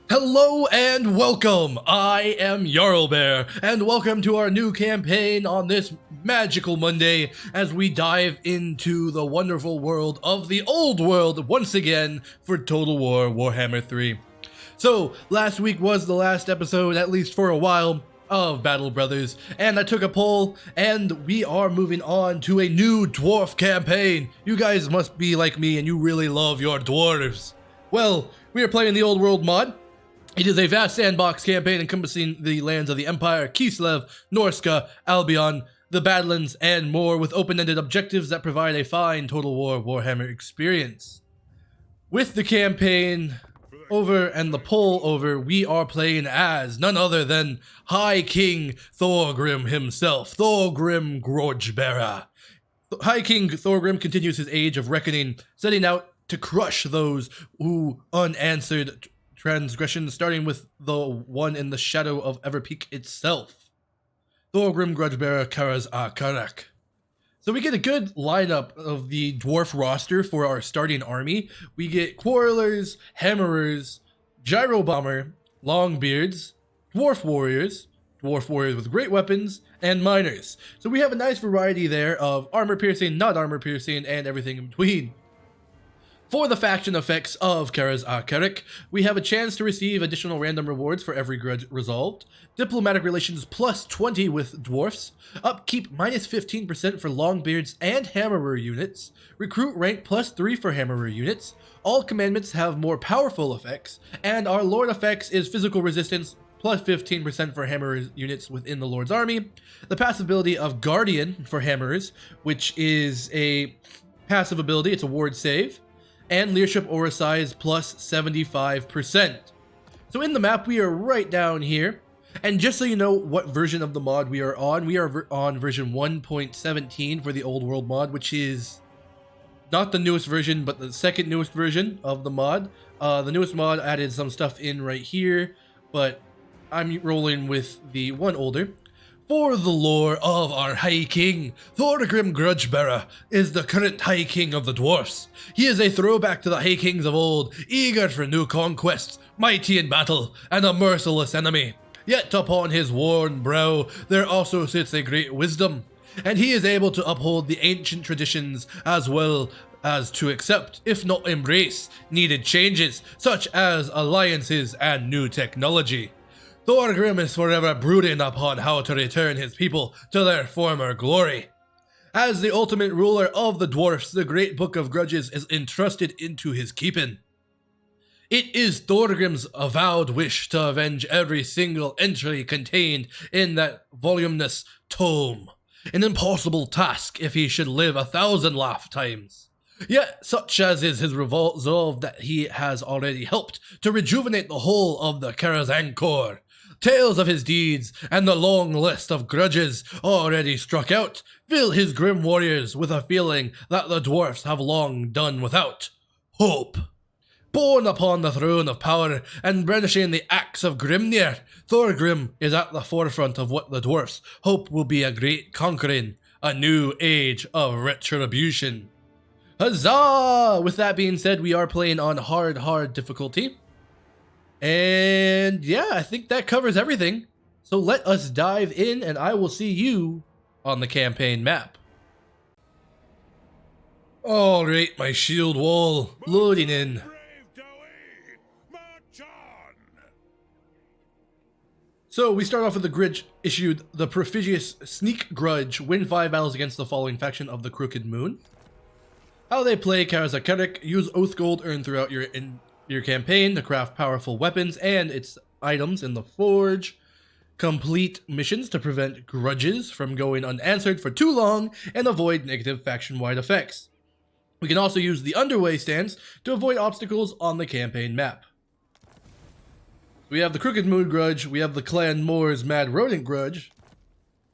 Hello and welcome! I am Jarlbear, and welcome to our new campaign on this magical Monday as we dive into the wonderful world of the old world once again for Total War Warhammer 3. So, last week was the last episode, at least for a while, of Battle Brothers, and I took a poll, and we are moving on to a new dwarf campaign. You guys must be like me and you really love your dwarves. Well, we are playing the old world mod. It is a vast sandbox campaign encompassing the lands of the Empire, Kislev, Norska, Albion, the Badlands, and more, with open-ended objectives that provide a fine Total War Warhammer experience. With the campaign over and the poll over, we are playing as none other than High King Thorgrim himself, Thorgrim Grudgebearer. High King Thorgrim continues his age of reckoning, setting out to crush those who unanswered transgression, starting with the one in the shadow of Everpeak itself, Thorgrim Grudgebearer Karaz-a-Karak. So we get a good lineup of the dwarf roster for our starting army. We get Quarrelers, Hammerers, Gyro Bomber, Longbeards, Dwarf Warriors with great weapons, and Miners. So we have a nice variety there of armor piercing, not armor piercing, and everything in between. For the faction effects of Karaz-a-Karak, we have a chance to receive additional random rewards for every grudge resolved, diplomatic relations plus 20 with dwarfs, upkeep minus 15% for Longbeards and Hammerer units, recruit rank plus 3 for Hammerer units, all commandments have more powerful effects, and our Lord effects is physical resistance plus 15% for Hammerer units within the Lord's army, the passive ability of Guardian for Hammerers, which is a passive ability, it's a ward save, and leadership aura size plus 75%. So in the map, we are right down here. And just so you know what version of the mod we are on version 1.17 for the old world mod, which is not the newest version, but the second newest version of the mod. The newest mod added some stuff in right here, but I'm rolling with the one older. For the lore of our High King, Thorgrim Grudgebearer is the current High King of the Dwarfs. He is a throwback to the High Kings of old, eager for new conquests, mighty in battle, and a merciless enemy. Yet upon his worn brow there also sits a great wisdom, and he is able to uphold the ancient traditions as well as to accept, if not embrace, needed changes, such as alliances and new technology. Thorgrim is forever brooding upon how to return his people to their former glory. As the ultimate ruler of the dwarfs, the Great Book of Grudges is entrusted into his keeping. It is Thorgrim's avowed wish to avenge every single entry contained in that voluminous tome, an impossible task if he should live 1,000 lifetimes. Yet, such as is his resolve that he has already helped to rejuvenate the whole of the Karaz-a-Karak. Tales of his deeds and the long list of grudges already struck out fill his grim warriors with a feeling that the dwarfs have long done without hope. Born upon the throne of power and brandishing the axe of Grimnir, Thorgrim is at the forefront of what the dwarfs hope will be a great conquering, a new age of retribution. Huzzah! With that being said, we are playing on hard difficulty. And yeah, I think that covers everything. So let us dive in, and I will see you on the campaign map. Alright, my shield wall, loading in. So we start off with the Grudge issued the prestigious Sneak Grudge, win 5 battles against the following faction of the Crooked Moon. How they play: Karaz-a-Karak, use Oath Gold earned throughout your campaign to craft powerful weapons and its items in the forge. Complete missions to prevent grudges from going unanswered for too long and avoid negative faction-wide effects. We can also use the Underway stance to avoid obstacles on the campaign map. We have the Crooked Moon Grudge, we have the Clan Moore's Mad Rodent Grudge,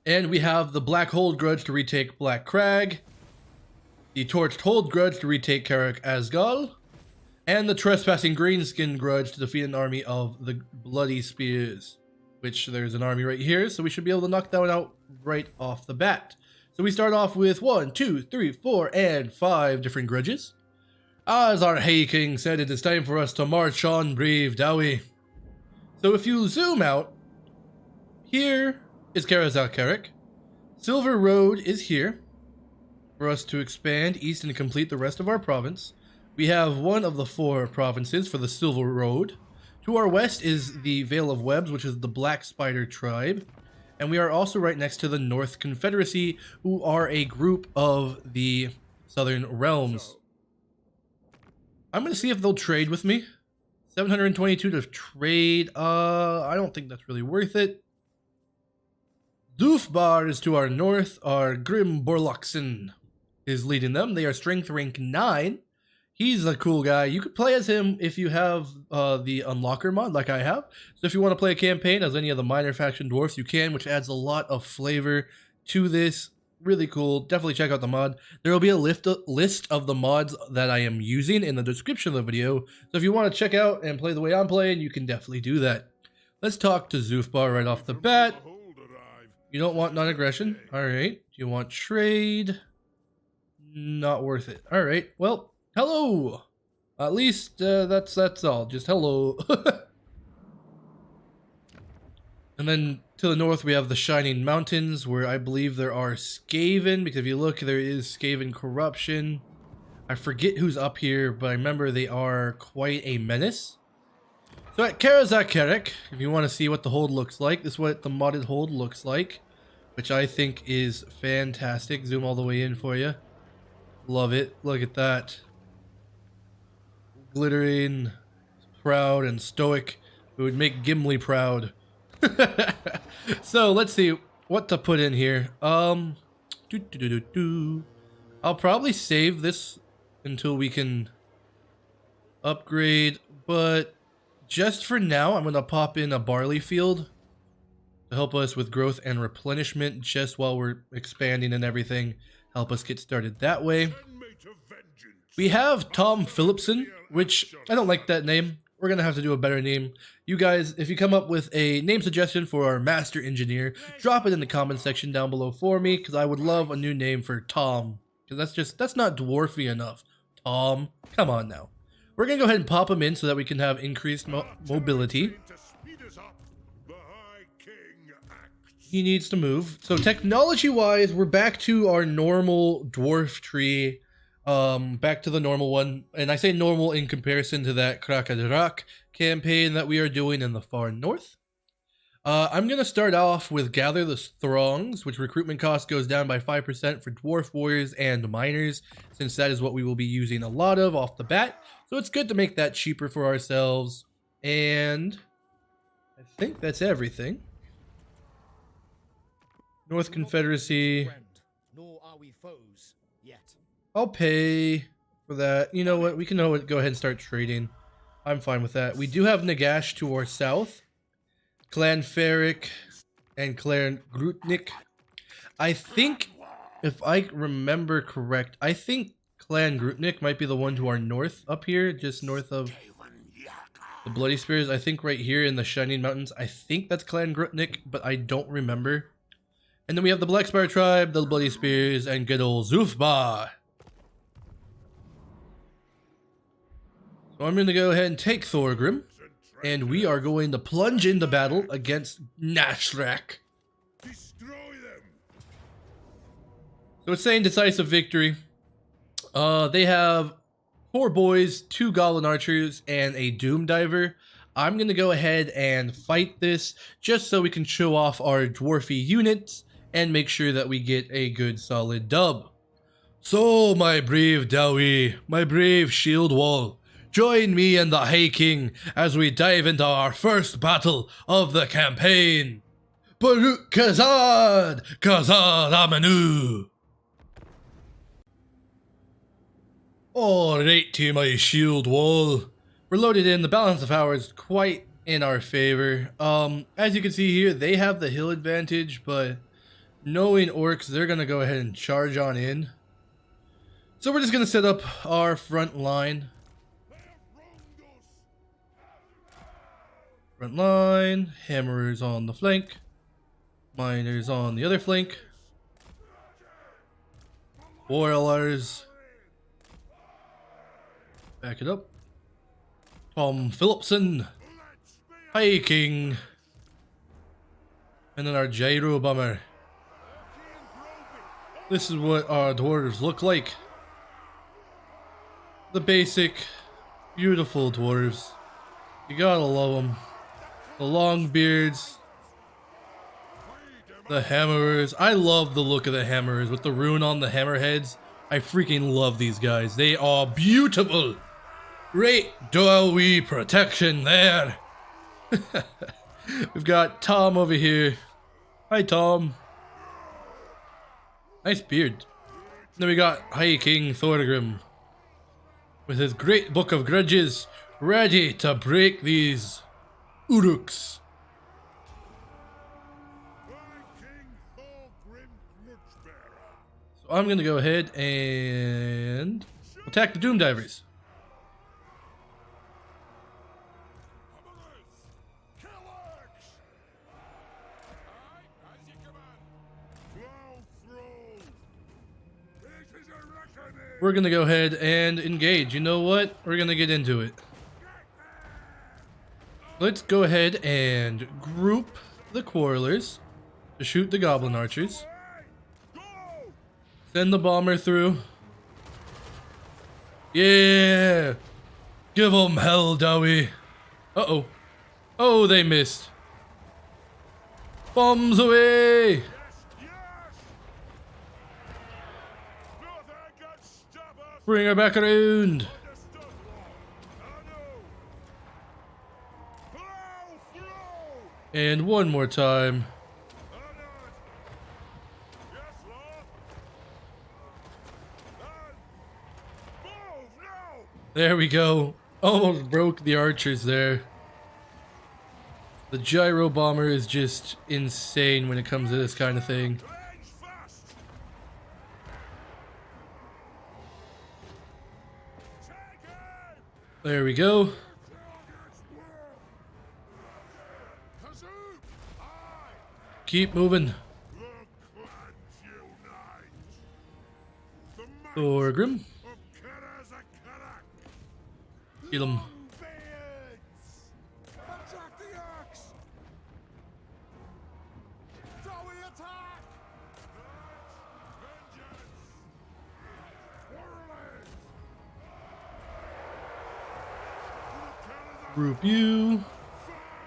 and we have the Black Hold Grudge to retake Black Crag, the Torched Hold Grudge to retake Karak-Asgal, and the Trespassing Greenskin Grudge to defeat an army of the Bloody Spears, which there's an army right here, so we should be able to knock that one out right off the bat. So we start off with 1, 2, 3, 4, and 5 different grudges. As our High King said, it is time for us to march on, brave Dowie. So if you zoom out, here is Karaz-a-Karak. Silver Road is here for us to expand east and complete the rest of our province. We have one of the 4 provinces for the Silver Road. To our west is the Vale of Webs, which is the Black Spider tribe. And we are also right next to the North Confederacy, who are a group of the Southern Realms. I'm going to see if they'll trade with me. 722 to trade. I don't think that's really worth it. Doofbar is to our north. Our Grim Borloxen is leading them. They are strength rank 9. He's a cool guy. You could play as him if you have the Unlocker mod like I have. So if you want to play a campaign as any of the minor faction dwarfs, you can, which adds a lot of flavor to this. Really cool. Definitely check out the mod. There will be a list of the mods that I am using in the description of the video. So if you want to check out and play the way I'm playing, you can definitely do that. Let's talk to Zoofbar right off the bat. You don't want non-aggression? Alright. Do you want trade? Not worth it. Alright. Well, hello! At least that's all. Just hello. And then to the north we have the Shining Mountains, where I believe there are Skaven, because if you look, there is Skaven corruption. I forget who's up here, but I remember they are quite a menace. So at Karaz-a-Karak, if you want to see what the hold looks like, this is what the modded hold looks like, which I think is fantastic. Zoom all the way in for you. Love it. Look at that. Glittering, proud, and stoic. It would make Gimli proud. So let's see what to put in here. I'll probably save this until we can upgrade, but just for now I'm gonna pop in a barley field to help us with growth and replenishment just while we're expanding and everything. Help us get started that way. We have Tom Phillipson, which I don't like that name. We're going to have to do a better name. You guys, if you come up with a name suggestion for our master engineer, drop it in the comment section down below for me, because I would love a new name for Tom. Because that's not dwarfy enough. Tom, come on now. We're going to go ahead and pop him in so that we can have increased mobility. He needs to move. So technology-wise, we're back to our normal dwarf tree. Back to the normal one, and I say normal in comparison to that Karaz-a-Karak campaign that we are doing in the far north. I'm going to start off with Gather the Throngs, which recruitment cost goes down by 5% for dwarf warriors and miners, since that is what we will be using a lot of off the bat. So it's good to make that cheaper for ourselves, and I think that's everything. North Confederacy. Nor are we foes yet. I'll pay for that. You know what? We can go ahead and start trading. I'm fine with that. We do have Nagash to our south. Clan Ferric and Clan Grutnik. I think, if I remember correct, I think Clan Grutnik might be the one to our north up here, just north of the Bloody Spears. I think right here in the Shining Mountains. I think that's Clan Grutnik, but I don't remember. And then we have the Black Spider tribe, the Bloody Spears, and good old Zoofbar. So I'm going to go ahead and take Thorgrim, and we are going to plunge into battle against Nashrak. Destroy them. So it's saying decisive victory. They have 4 boys, 2 goblin archers, and a doom diver. I'm going to go ahead and fight this just so we can show off our dwarfy units and make sure that we get a good solid dub. So my brave Dowie, my brave shield wall, join me and the High King as we dive into our first battle of the campaign. Baruch Kazad, Kazad Amanu. Alright to my shield wall. We're loaded in. The balance of power is quite in our favor. As you can see here, they have the hill advantage, but knowing orcs, they're going to go ahead and charge on in. So we're just going to set up our front line. Front line, hammers on the flank, miners on the other flank. Warriors. Back it up. Tom Phillipson. High King. And then our gyro bomber. This is what our dwarves look like. The basic, beautiful dwarves. You gotta love them. The long beards. The hammerers. I love the look of the hammerers with the rune on the hammerheads. I freaking love these guys. They are beautiful. Great doorway protection there. We've got Tom over here. Hi, Tom. Nice beard. Then we got High King Thorgrim with his great book of grudges, ready to break these uruks. So I'm gonna go ahead and attack the Doom Divers. We're gonna go ahead and engage. You know what? We're gonna get into it. Let's go ahead and group the Quarrelers to shoot the Goblin Archers. Send the bomber through. Yeah! Give them hell, Dowie. Uh-oh. Oh, they missed. Bombs away! Bring her back around. And one more time. There we go. Almost broke the archers there. The gyro bomber is just insane when it comes to this kind of thing. There we go. Keep moving. Thorgrim. Kill him. Group you.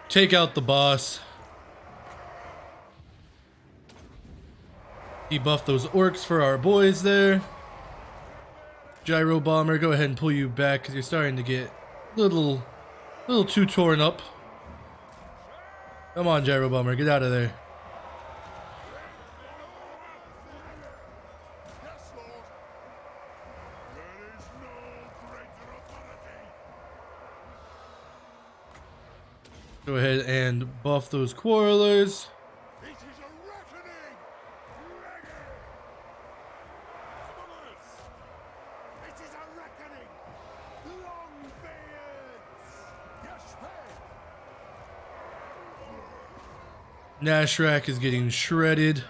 Take out the boss. Debuff those orcs for our boys there. Gyro bomber, go ahead and pull you back because you're starting to get a little too torn up. Come on, gyro bomber, get out of there. Go ahead and buff those Quarrelers. Nashrak is getting shredded.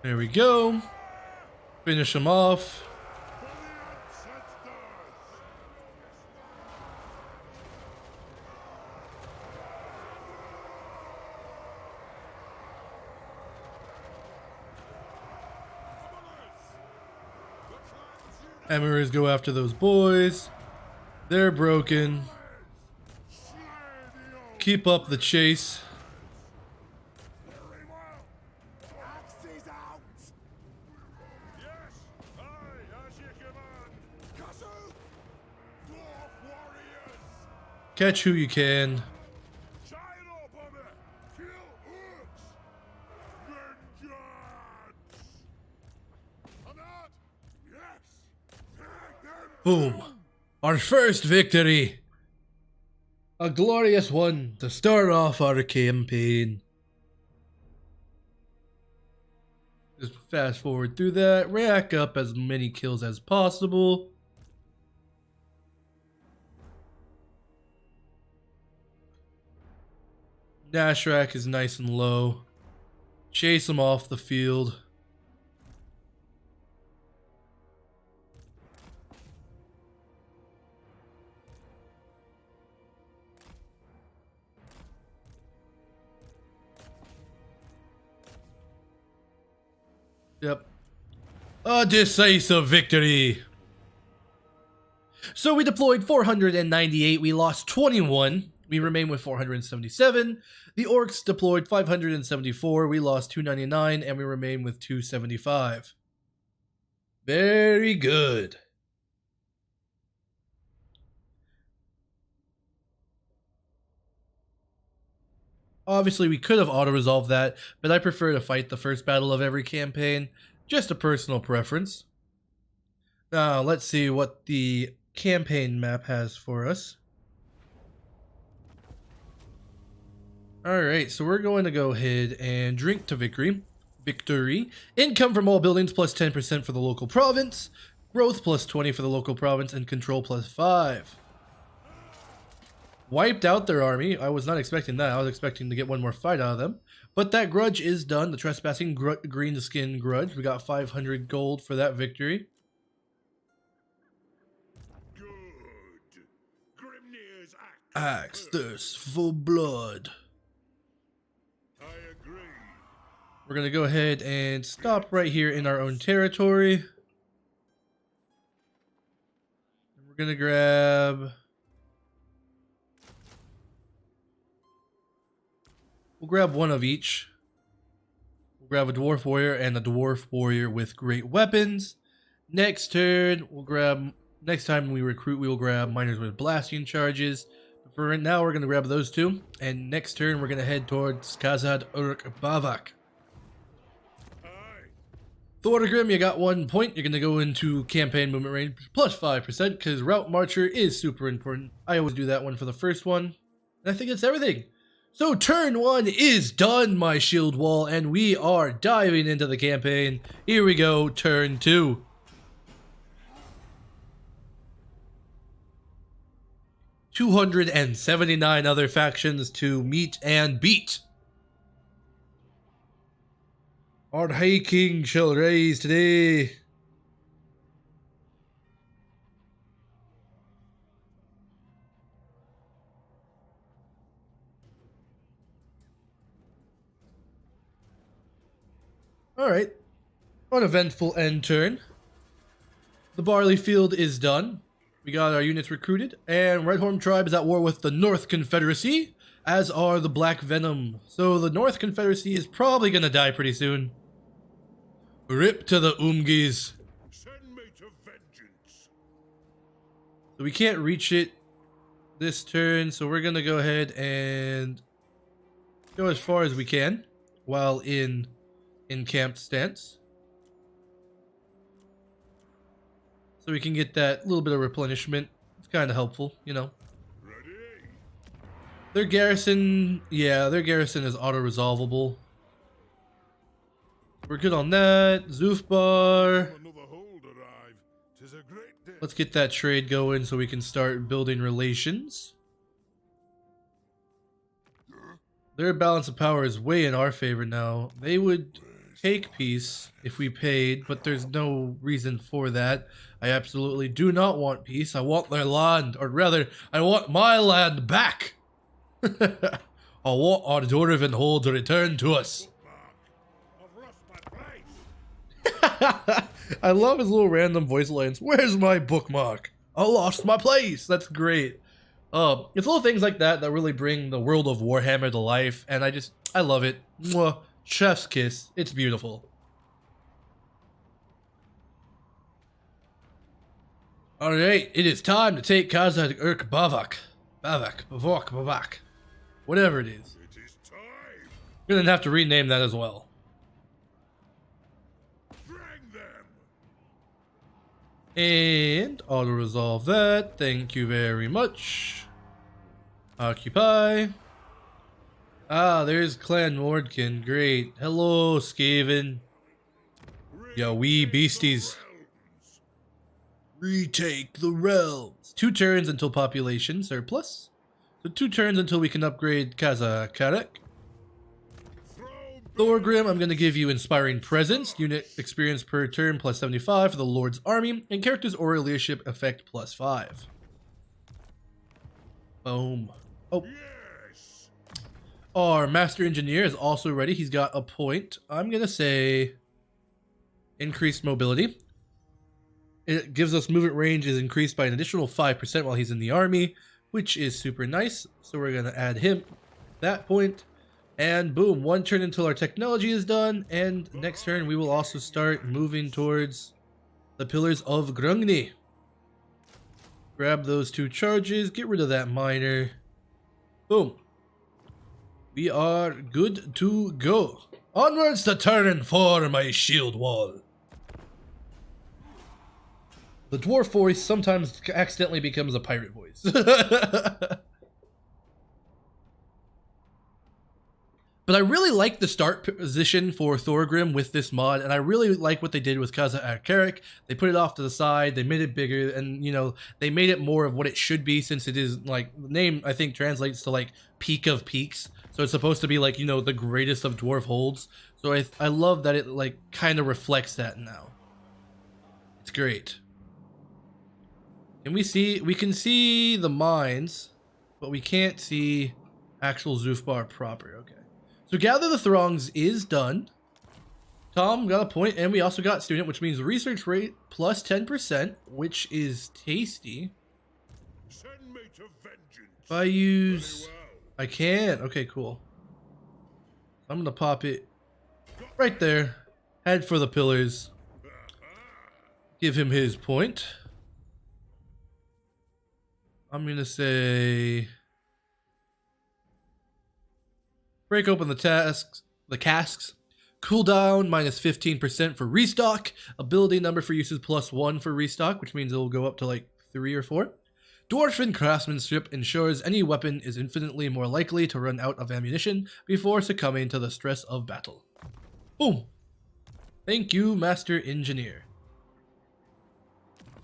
There we go. Finish him off. Hammerers go after those boys. They're broken. Keep up the chase. Catch who you can. Boom. Our first victory. A glorious one to start off our campaign. Just fast forward through that. Rack up as many kills as possible. Nashrak is nice and low. Chase him off the field. Yep. A decisive victory. So we deployed 498, we lost 21, we remain with 477. The orcs deployed 574, we lost 299, and we remain with 275. Very good. Obviously, we could have auto-resolved that, but I prefer to fight the first battle of every campaign. Just a personal preference. Now, let's see what the campaign map has for us. Alright, so we're going to go ahead and drink to victory. Income from all buildings plus 10% for the local province. Growth plus 20 for the local province, and control plus 5. Wiped out their army. I was not expecting that. I was expecting to get one more fight out of them. But that grudge is done. The trespassing green skin grudge. We got 500 gold for that victory. Good. Grimnir's Axe thirst for blood. I agree. We're going to go ahead and stop right here in our own territory. We're going to grab... We'll grab one of each. We'll grab a dwarf warrior and a dwarf warrior with great weapons. Next turn, we'll grab... Next time we recruit, we will grab miners with blasting charges. But for right now, we're going to grab those two. And next turn, we're going to head towards Karaz-a-Karak. Thorgrim, you got 1 point. You're going to go into campaign movement range plus 5% because Route Marcher is super important. I always do that one for the first one. And I think that's everything. So turn 1 is done, my shield wall, and we are diving into the campaign. Here we go, turn 2. $279 other factions to meet and beat. Our High King shall rise today. Alright. Uneventful end turn. The barley field is done. We got our units recruited. And Redhorn tribe is at war with the North Confederacy, as are the Black Venom. So the North Confederacy is probably gonna die pretty soon. Rip to the Umgis. Send me to vengeance. So we can't reach it this turn, so we're gonna go ahead and go as far as we can while in encamped stance. So we can get that little bit of replenishment. It's kind of helpful, you know. Ready? Their garrison, yeah, their garrison is auto-resolvable. We're good on that. Zufbar. Another hold arrive. 'Tis a great day. Let's get that trade going so we can start building relations. Their balance of power is way in our favor now. They would take peace if we paid, but there's no reason for that. I absolutely do not want peace. I want their land, or rather, I want my land back. I want our Dwarven hold to return to us. I've lost my place. I love his little random voice lines. Where's my bookmark? I lost my place. That's great. It's little things like that that really bring the world of Warhammer to life, and I love it. Mwah. Chef's kiss. It's beautiful. Alright, it is time to take Karaz-a-Karak. Bavak. Whatever it is. It is time. We're gonna have to rename that as well. Bring them. And auto-resolve that. Thank you very much. Occupy. Ah, there's Clan Mordkin. Great. Hello, Skaven. Yo, wee beasties. Retake the realms. 2 turns until population surplus. So for 2 turns until we can upgrade Karaz-a-Karak. Throw Thorgrim, I'm going to give you Inspiring Presence, unit experience per turn plus 75 for the Lord's Army, and character's aura leadership effect plus 5. Boom. Oh, yes. our Master Engineer is also ready. He's got a point. I'm going to say increased mobility. It gives us movement range is increased by an additional 5% while he's in the army, which is super nice. So we're going to add him that point. And boom, 1 turn until our technology is done. And next turn, we will also start moving towards the Pillars of Grungni. Grab those 2 charges, get rid of that miner. Boom. We are good to go. Onwards to turn for my shield wall. The dwarf voice sometimes accidentally becomes a pirate voice. But I really like the start position for Thorgrim with this mod, and I really like what they did with Karaz-a-Karak. They put it off to the side, they made it bigger, and you know, they made it more of what it should be, since it is like, the name I think translates to like peak of peaks. So it's supposed to be like, you know, the greatest of dwarf holds. So I love that it like kind of reflects that now. It's great. And we can see the mines, but we can't see actual Zufbar proper. Okay. So Gather the Throngs is done. Tom got a point, and we also got Student, which means research rate plus 10%, which is tasty. Send me to vengeance. If I use... Very well. I can. Okay, cool. I'm going to pop it right there. Head for the pillars. Give him his point. I'm going to say... break open the casks. Cooldown minus 15% for restock. Ability number for use is +1 for restock, which means it will go up to like 3 or 4. Dwarven craftsmanship ensures any weapon is infinitely more likely to run out of ammunition before succumbing to the stress of battle. Boom. Thank you, Master Engineer.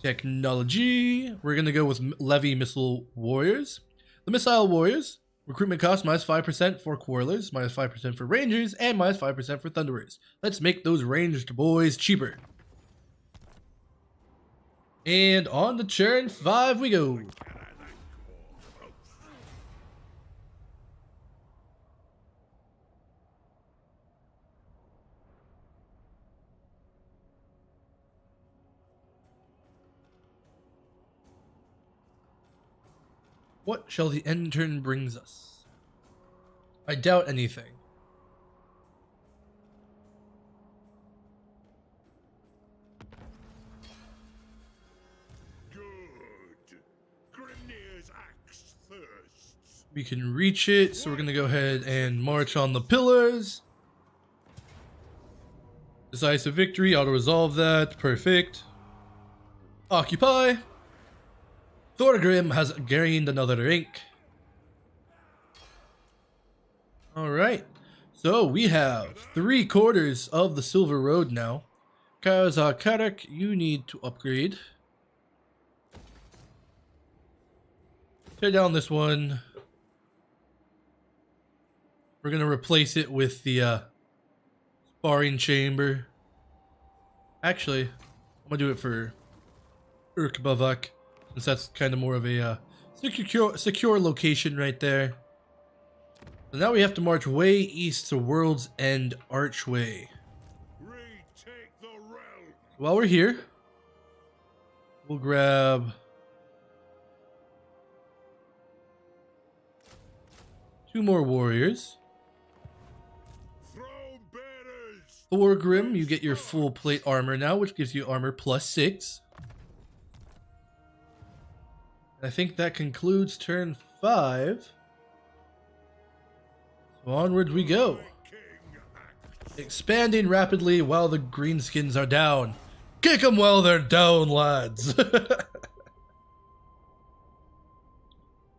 Technology. We're going to go with Levy Missile Warriors. The Missile Warriors. Recruitment cost minus 5% for Quarrelers, minus 5% for Rangers, and minus 5% for Thunderers. Let's make those ranged boys cheaper. And on to turn 5 we go. What shall the end turn brings us? I doubt anything. Good. Grimnir's axe thirsts. We can reach it, so we're gonna go ahead and march on the pillars. Decisive victory, auto-resolve that, perfect. Occupy. Thorgrim has gained another rank. Alright, so we have 3/4 of the Silver Road now. Karaz-a-Karak, you need to upgrade. Tear down this one. We're going to replace it with the sparring chamber. Actually, I'm going to do it for Urkbavak, since that's kind of more of a secure location right there. So now we have to march way east to World's End Archway. Retake the realm. While we're here, we'll grab two more warriors. Throne bearers. Thorgrim, you get your full plate armor now, which gives you armor +6. I think that concludes turn 5. So onwards we go. King axe. Expanding rapidly while the greenskins are down. Kick them while they're down, lads.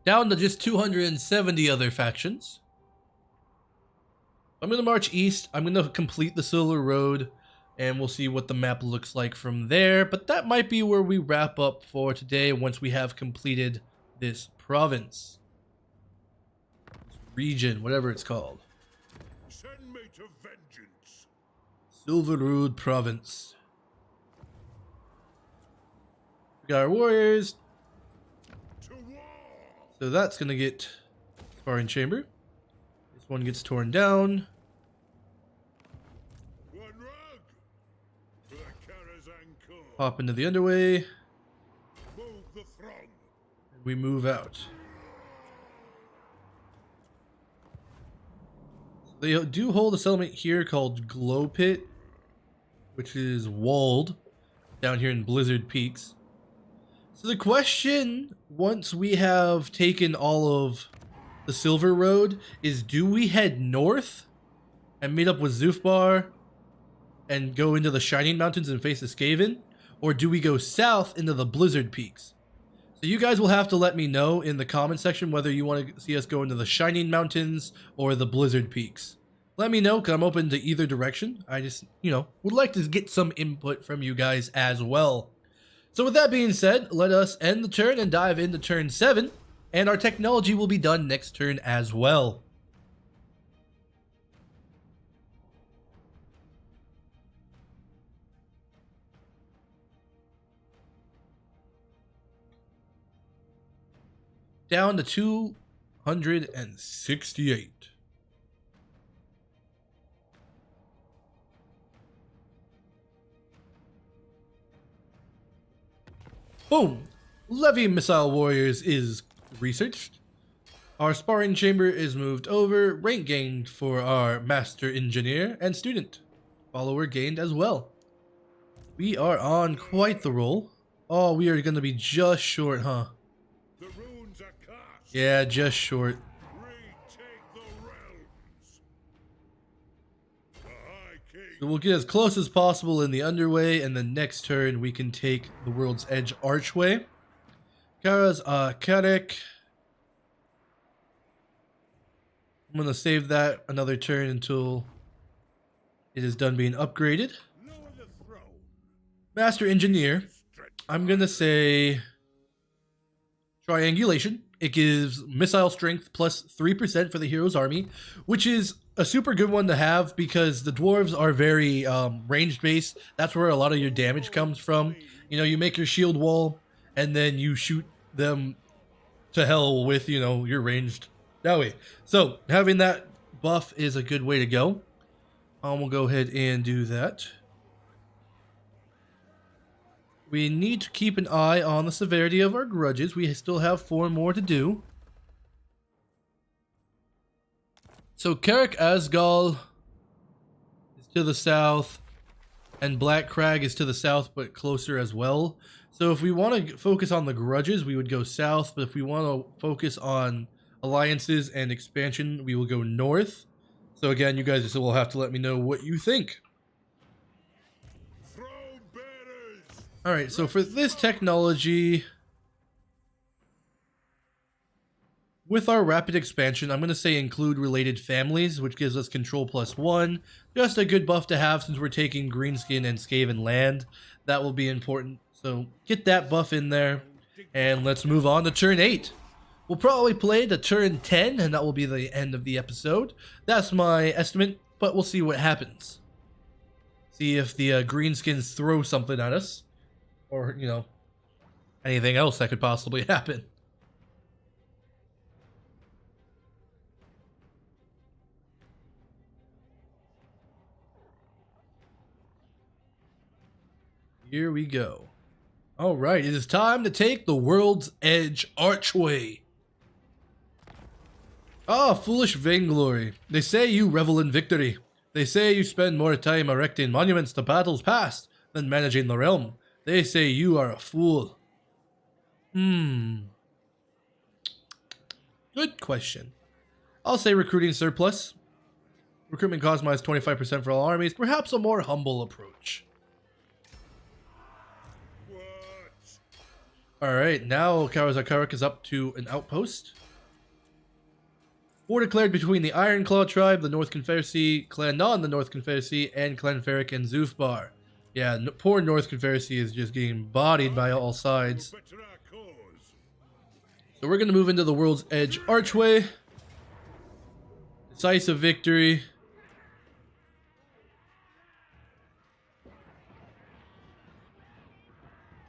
Down to just 270 other factions. I'm going to march east. I'm going to complete the Silver Road, and we'll see what the map looks like from there. But that might be where we wrap up for today once we have completed this province. region, whatever it's called. Send me to vengeance. Silverwood Province. We got our warriors. To war. So that's gonna get sparring chamber. This one gets torn down. One rug. To the Karaz-a-Karak. Hop into the underway. Move the throng. And we move out. They do hold a settlement here called Glow Pit, which is walled down here in Blizzard Peaks. So the question, once we have taken all of the Silver Road, is do we head north and meet up with Zufbar and go into the Shining Mountains and face the Skaven? Or do we go south into the Blizzard Peaks? So you guys will have to let me know in the comment section whether you want to see us go into the Shining Mountains or the Blizzard Peaks. Let me know, because I'm open to either direction. I just, would like to get some input from you guys as well. So with that being said, let us end the turn and dive into turn 7, and our technology will be done next turn as well. Down to 268. Boom! Levy Missile Warriors is researched. Our sparring chamber is moved over. Rank gained for our Master Engineer and Student. Follower gained as well. We are on quite the roll. Oh, we are going to be just short, huh? The runes are cast. Yeah, just short. Retake the realms. The High King. So we'll get as close as possible in the underway, and the next turn we can take the World's Edge Archway. Karaz-a-Karak. I'm going to save that another turn until it is done being upgraded. Lower the throne. Master Engineer. I'm going to say Triangulation. It gives missile strength plus 3% for the hero's army, which is a super good one to have because the dwarves are very ranged based. That's where a lot of your damage comes from. You make your shield wall and then you shoot them to hell with, your ranged that way. So having that buff is a good way to go. We'll go ahead and do that. We need to keep an eye on the severity of our grudges. We still have 4 more to do. So Carrick Asgal is to the south, and Black Crag is to the south, but closer as well. So if we want to focus on the grudges, we would go south. But if we want to focus on alliances and expansion, we will go north. So again, you guys will have to let me know what you think. All right, so for this technology, with our rapid expansion, I'm going to say include related families, which gives us control +1. Just a good buff to have since we're taking Greenskin and Skaven land. That will be important. So get that buff in there, and let's move on to turn 8. We'll probably play to turn 10, and that will be the end of the episode. That's my estimate, but we'll see what happens. See if the Greenskins throw something at us. Or, anything else that could possibly happen. Here we go. All right, it is time to take the World's Edge Archway. Ah, foolish vainglory. They say you revel in victory. They say you spend more time erecting monuments to battles past than managing the realm. They say you are a fool. Good question. I'll say recruiting surplus. Recruitment cost minus 25% for all armies. Perhaps a more humble approach. Alright, now Karaz-a-Karak is up to an outpost. War declared between the Ironclaw tribe, the North Confederacy, Clan Non, the North Confederacy, and Clan Ferric and Zufbar. Yeah, poor North Confederacy is just getting bodied by all sides. So we're going to move into the World's Edge Archway. Decisive victory.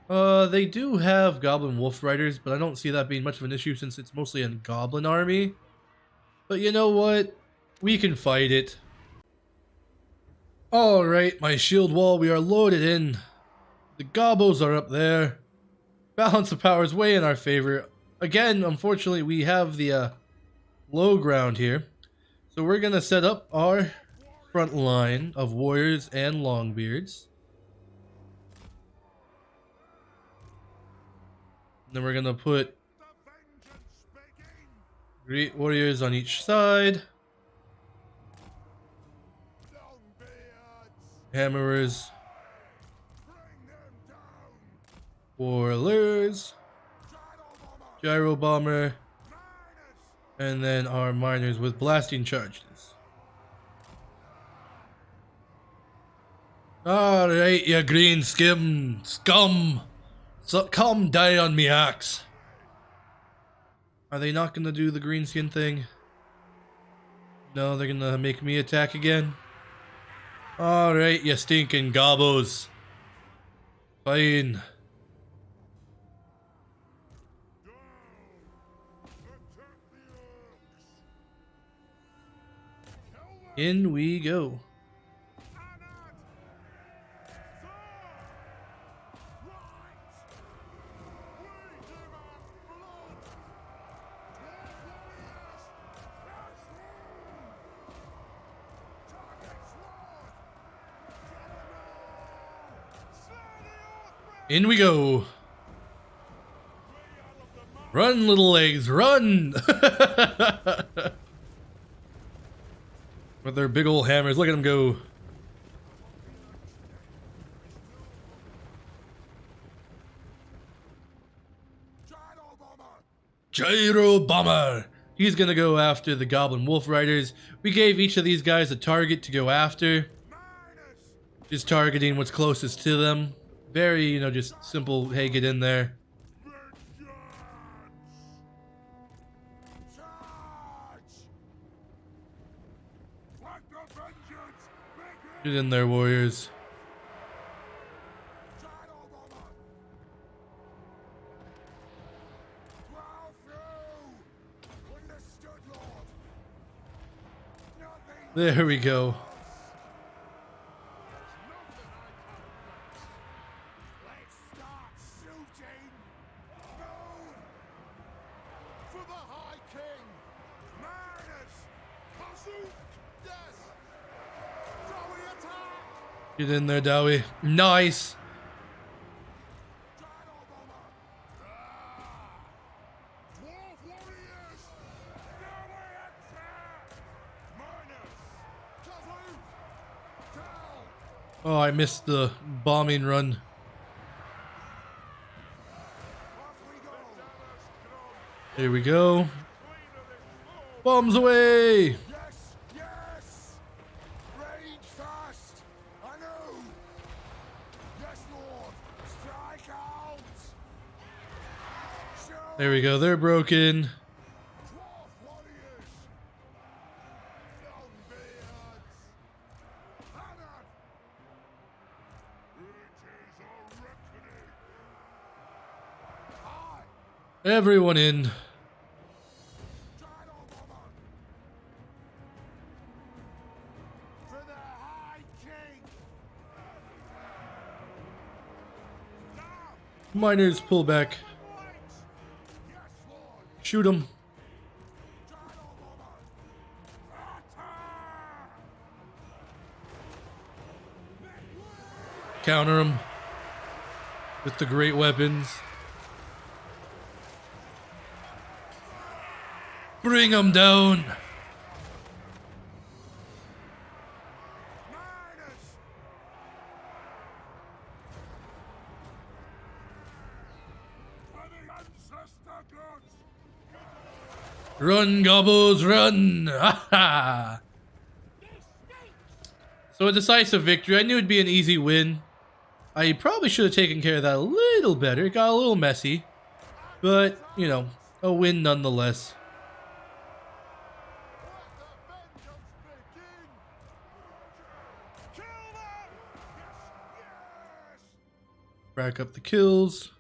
They do have Goblin Wolf Riders, but I don't see that being much of an issue since it's mostly a Goblin army. But you know what? We can fight it. Alright, my shield wall, we are loaded in. The Gobbos are up there. Balance of power is way in our favor. Again, unfortunately, we have the low ground here. So we're going to set up our front line of warriors and longbeards. And then we're going to put great warriors on each side. Hammerers. Warlords. Gyro bomber. And then our miners with blasting charges. Alright, you green scum. So come die on me axe. Are they not gonna do the green skin thing? No, they're gonna make me attack again. Alright, you stinking gobbos. Fine. In we go. In we go. Run, little legs, run! With their big old hammers, look at them go. Gyro bomber! He's gonna go after the Goblin Wolf Riders. We gave each of these guys a target to go after. Just targeting what's closest to them. Very, you know, just simple, hey, get in there. Get in there, warriors. There we go. For the High King! Mariners! Pursue! Yes! Dowie attack! Get in there, Dowie. Nice. Gyro bomber! Dwarf warriors! Dowie attack! Miners! Kazook! Tell! Oh, I missed the bombing run. Off we go! Here we go. Bombs away! Yes! Yes! Rage fast! I know! Yes, Lord! Strike out! Show There we go. They're broken. Dwarf warriors! Longbeards! Hannah! It is a reckoning! Aye! Everyone in. Gyro bomber! For the High King! Down! Miners, pull back. Yes, Lord! Shoot them. Gyro bomber! Attack! Counter them with the great weapons. Bring them down. Miners! For the ancestor gods! Run, gobbles, run! Ha ha! So a decisive victory. I knew it'd be an easy win. I probably should have taken care of that a little better. It got a little messy. But, you know, a win nonetheless. Rack up the kills.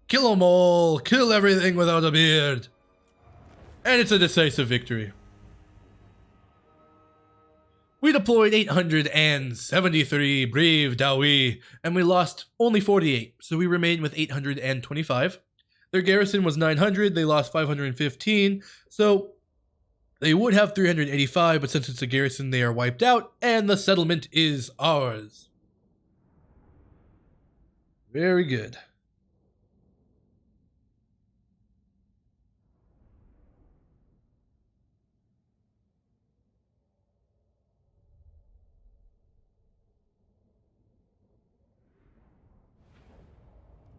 Kill them all. Kill everything without a beard. And it's a decisive victory. We deployed 873 brave Dawi, and we lost only 48, so we remained with 825. Their garrison was 900, they lost 515, so they would have 385, but since it's a garrison, they are wiped out, and the settlement is ours. Very good.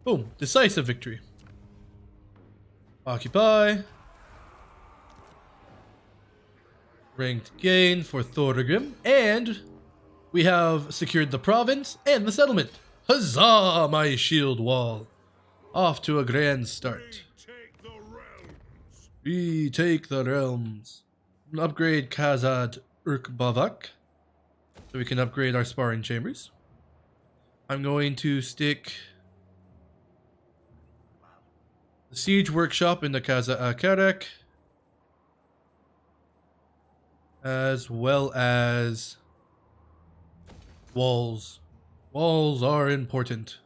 Boom, decisive victory. Occupy. Ranked gain for Thorgrim, and we have secured the province and the settlement. Huzzah, my shield wall. Off to a grand start. We take the realms. Upgrade Karaz-a-Karak, so we can upgrade our sparring chambers. I'm going to stick the siege workshop in the Karaz-a-Karak, as well as walls. Walls are important.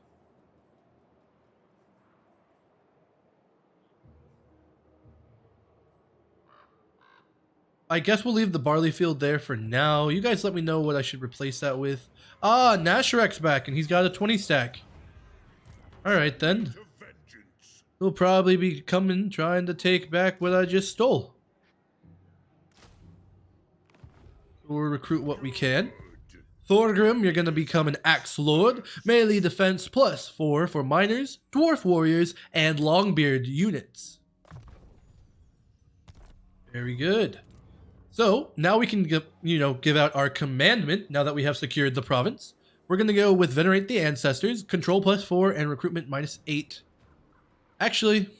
I guess we'll leave the barley field there for now. You guys let me know what I should replace that with. Ah, Nasharek's back and he's got a 20 stack. Alright then. He'll probably be coming, trying to take back what I just stole. We'll recruit what we can. Thorgrim, you're going to become an Axe Lord. Melee defense +4 for miners, dwarf warriors, and longbeard units. Very good. So, now we can give out our commandment, now that we have secured the province. We're going to go with Venerate the Ancestors, Control +4, and Recruitment -8. Actually,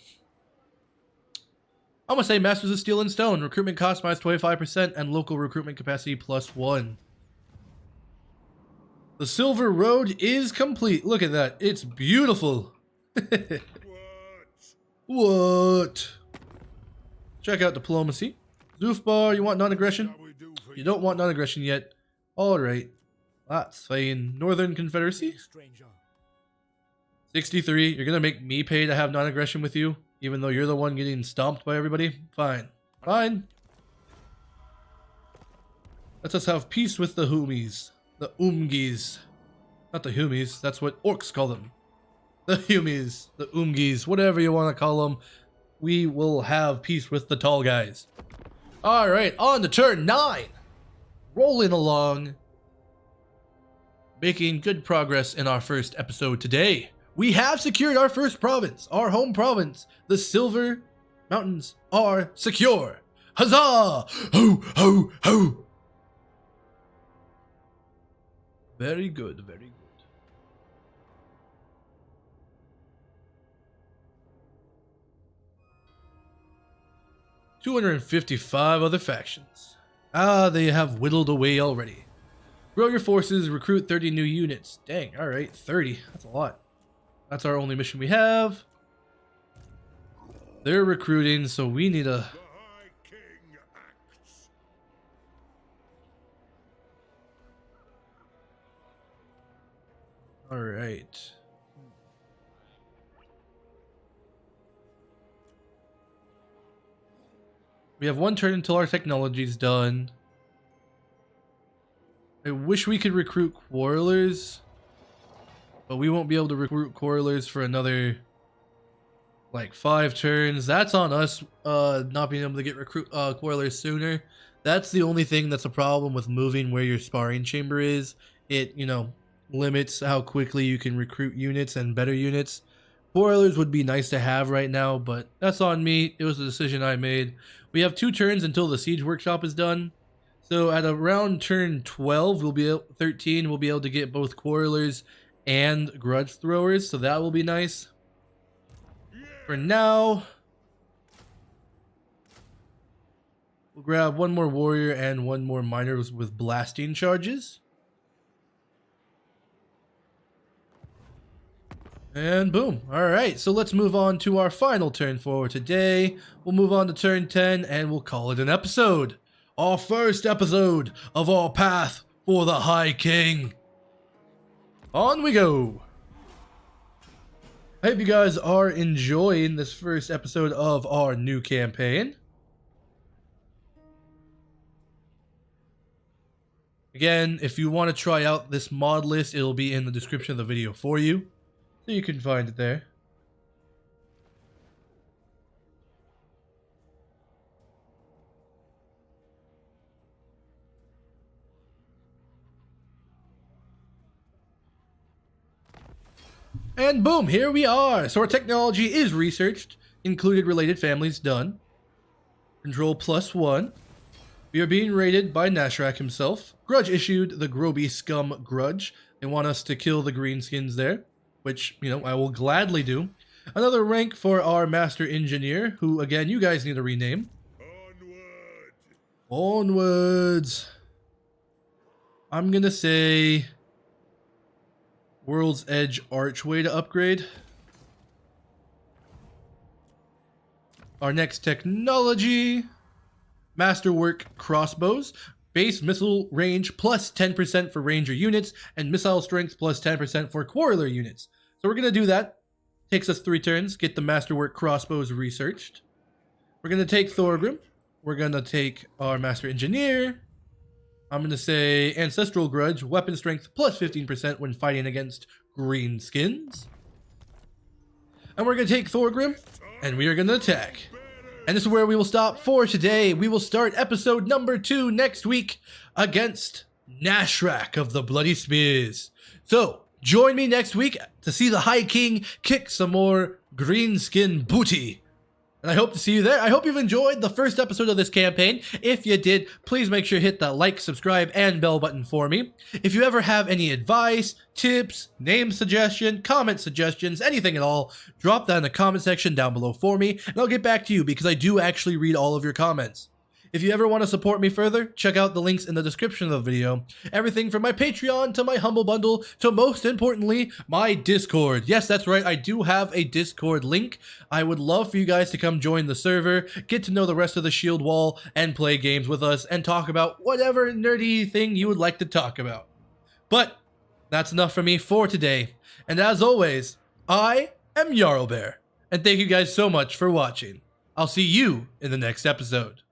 I'm going to say Masters of Steel and Stone. Recruitment cost -25% and local recruitment capacity +1. The Silver Road is complete. Look at that. It's beautiful. What? Check out diplomacy. Zoofbar, you want non-aggression? You don't want non-aggression yet. Alright. That's fine. Northern Confederacy? 63, you're gonna make me pay to have non-aggression with you, even though you're the one getting stomped by everybody? Fine. Fine. Let us have peace with the Humies. The Umgis. Not the Humies, that's what orcs call them. The Humies. The Umgis. Whatever you want to call them. We will have peace with the tall guys. Alright, on to turn 9. Rolling along. Making good progress in our first episode today. We have secured our first province, our home province. The Silver Mountains are secure. Huzzah! Ho, ho, ho! Very good, very good. $255 other factions. Ah, they have whittled away already. Grow your forces, recruit 30 new units. Dang, alright, 30. That's a lot. That's our only mission we have. They're recruiting, so we need a... High King acts. Alright. We have one turn until our technology's done. I wish we could recruit quarrelers, but we won't be able to recruit quarrelers for another like 5 turns. That's on us, not being able to get quarrelers sooner. That's the only thing that's a problem with moving where your sparring chamber is. It, limits how quickly you can recruit units and better units. Quarrelers would be nice to have right now, but that's on me. It was a decision I made. We have 2 turns until the siege workshop is done. So at around turn 12, 13, we'll be able to get both quarrelers and grudge throwers, so that will be nice. For now, We'll grab one more warrior and one more miner with blasting charges. And boom. Alright, so let's move on to our final turn for today. We'll move on to turn 10 and we'll call it an episode. Our first episode of our path for the High King. On we go. I hope you guys are enjoying this first episode of our new campaign. Again, if you want to try out this mod list, it'll be in the description of the video for you. So you can find it there. And boom, here we are. So our technology is researched, included related families done. Control +1. We are being raided by Nashrak himself. Grudge issued the Groby Scum Grudge. They want us to kill the greenskins there, which, you know, I will gladly do. Another rank for our Master Engineer, who, again, you guys need to rename. Onwards. I'm gonna say World's Edge Archway to upgrade. Our next technology, Masterwork Crossbows. Base missile range plus 10% for ranger units, and missile strength plus 10% for quarreler units. So we're going to do that. Takes us 3 turns, get the Masterwork Crossbows researched. We're going to take Thorgrim. We're going to take our Master Engineer. I'm going to say Ancestral Grudge, weapon strength plus 15% when fighting against green skins. And we're going to take Thorgrim, and we are going to attack. And this is where we will stop for today. We will start episode number 2 next week against Nashrak of the Bloody Spears. So, join me next week to see the High King kick some more greenskin booty. And I hope to see you there. I hope you've enjoyed the first episode of this campaign. If you did, please make sure to hit that like, subscribe, and bell button for me. If you ever have any advice, tips, name suggestion, comment suggestions, anything at all, drop that in the comment section down below for me, and I'll get back to you because I do actually read all of your comments. If you ever want to support me further, check out the links in the description of the video. Everything from my Patreon to my Humble Bundle to, most importantly, my Discord. Yes, that's right, I do have a Discord link. I would love for you guys to come join the server, get to know the rest of the Shield Wall, and play games with us, and talk about whatever nerdy thing you would like to talk about. But that's enough for me for today. And as always, I am Jarlbear, and thank you guys so much for watching. I'll see you in the next episode.